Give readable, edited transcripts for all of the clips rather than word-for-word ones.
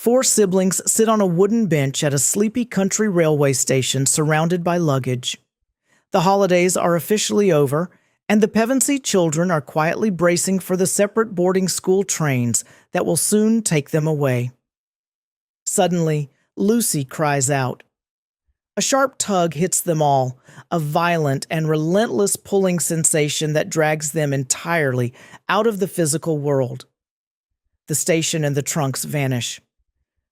Four siblings sit on a wooden bench at a sleepy country railway station surrounded by luggage. The holidays are officially over, and the Pevensey children are quietly bracing for the separate boarding school trains that will soon take them away. Suddenly, Lucy cries out. A sharp tug hits them all, a violent and relentless pulling sensation that drags them entirely out of the physical world. The station and the trunks vanish.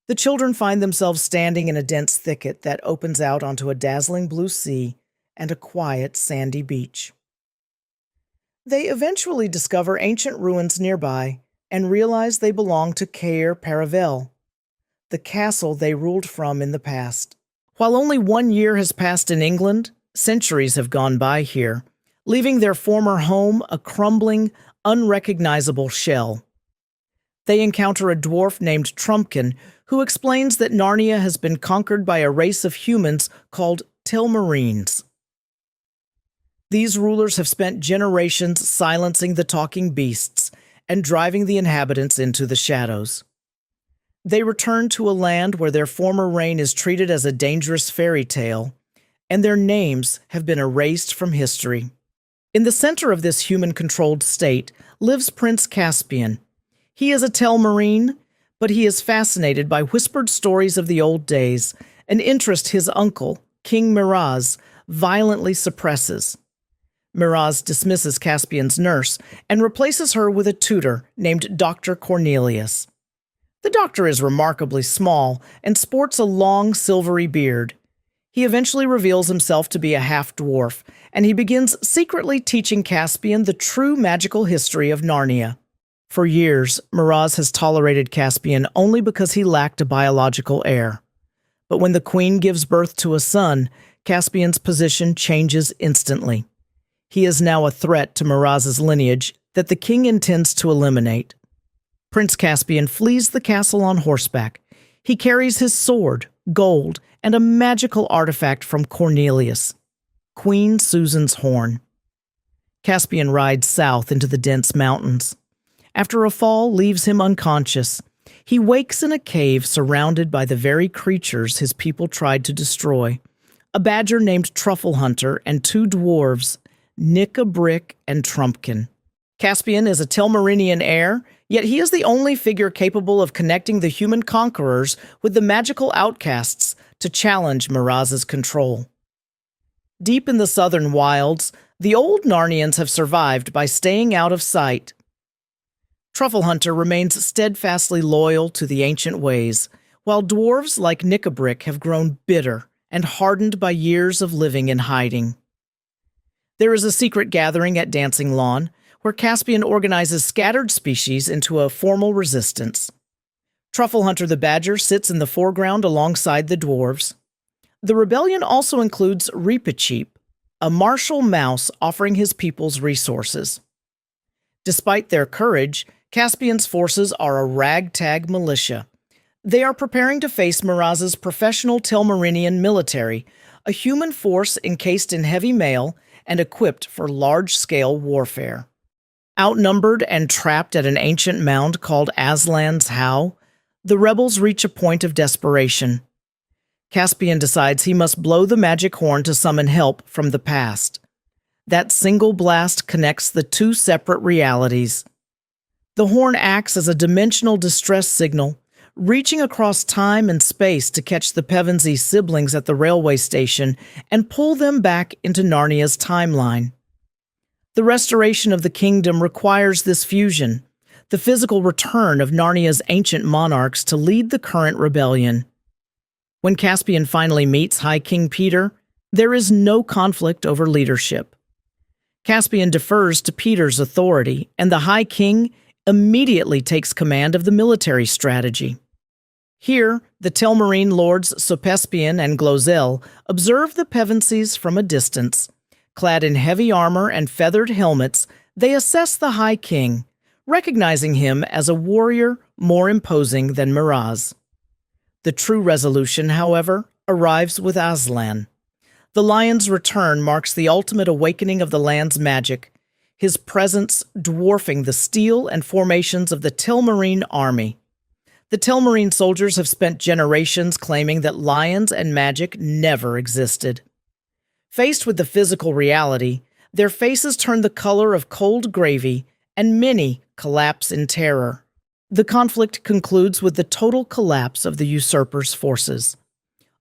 The children find themselves standing in a dense thicket that opens out onto a dazzling blue sea and a quiet sandy beach. They eventually discover ancient ruins nearby and realize they belong to Caer Paravel, the castle they ruled from in the past. While only 1 year has passed in England, centuries have gone by here, leaving their former home a crumbling, unrecognizable shell. They encounter a dwarf named Trumpkin, who explains that Narnia has been conquered by a race of humans called Telmarines. These rulers have spent generations silencing the talking beasts and driving the inhabitants into the shadows. They return to a land where their former reign is treated as a dangerous fairy tale, and their names have been erased from history. In the center of this human-controlled state lives Prince Caspian. He is a Telmarine, but he is fascinated by whispered stories of the old days, an interest his uncle, King Miraz, violently suppresses. Miraz dismisses Caspian's nurse and replaces her with a tutor named Dr. Cornelius. The doctor is remarkably small and sports a long, silvery beard. He eventually reveals himself to be a half-dwarf, and he begins secretly teaching Caspian the true magical history of Narnia. For years, Miraz has tolerated Caspian only because he lacked a biological heir. But when the queen gives birth to a son, Caspian's position changes instantly. He is now a threat to Miraz's lineage that the king intends to eliminate. Prince Caspian flees the castle on horseback. He carries his sword, gold, and a magical artifact from Cornelius, Queen Susan's horn. Caspian rides south into the dense mountains. After a fall leaves him unconscious, he wakes in a cave surrounded by the very creatures his people tried to destroy. A badger named Truffle Hunter and two dwarves, Nick-a-Brick and Trumpkin. Caspian is a Telmarinian heir, yet he is the only figure capable of connecting the human conquerors with the magical outcasts to challenge Miraz's control. Deep in the southern wilds, the old Narnians have survived by staying out of sight. Truffle Hunter remains steadfastly loyal to the ancient ways, while dwarves like Nick-a-Brick have grown bitter and hardened by years of living in hiding. There is a secret gathering at Dancing Lawn, where Caspian organizes scattered species into a formal resistance. Truffle Hunter the Badger sits in the foreground alongside the dwarves. The rebellion also includes Reepicheep, a martial mouse offering his peoples resources. Despite their courage, Caspian's forces are a ragtag militia. They are preparing to face Miraz's professional Telmarinian military, a human force encased in heavy mail and equipped for large-scale warfare. Outnumbered and trapped at an ancient mound called Aslan's How, the rebels reach a point of desperation. Caspian decides he must blow the magic horn to summon help from the past. That single blast connects the two separate realities. The horn acts as a dimensional distress signal, reaching across time and space to catch the Pevensey siblings at the railway station and pull them back into Narnia's timeline. The restoration of the kingdom requires this fusion, the physical return of Narnia's ancient monarchs to lead the current rebellion. When Caspian finally meets High King Peter, there is no conflict over leadership. Caspian defers to Peter's authority, and the High King immediately takes command of the military strategy. Here, the Telmarine lords Sopespian and Glozell observe the Pevenseys from a distance. Clad in heavy armor and feathered helmets, they assess the High King, recognizing him as a warrior more imposing than Miraz. The true resolution, however, arrives with Aslan. The lion's return marks the ultimate awakening of the land's magic, his presence dwarfing the steel and formations of the Telmarine army. The Telmarine soldiers have spent generations claiming that lions and magic never existed. Faced with the physical reality, their faces turn the color of cold gravy, and many collapse in terror. The conflict concludes with the total collapse of the usurpers' forces.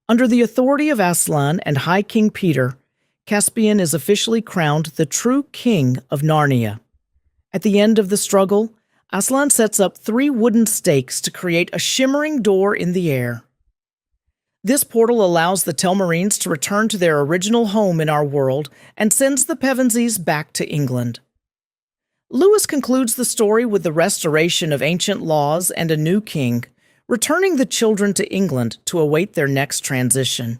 Under the authority of Aslan and High King Peter, Caspian is officially crowned the true king of Narnia. At the end of the struggle, Aslan sets up 3 wooden stakes to create a shimmering door in the air. This portal allows the Telmarines to return to their original home in our world and sends the Pevensies back to England. Lewis concludes the story with the restoration of ancient laws and a new king, returning the children to England to await their next transition.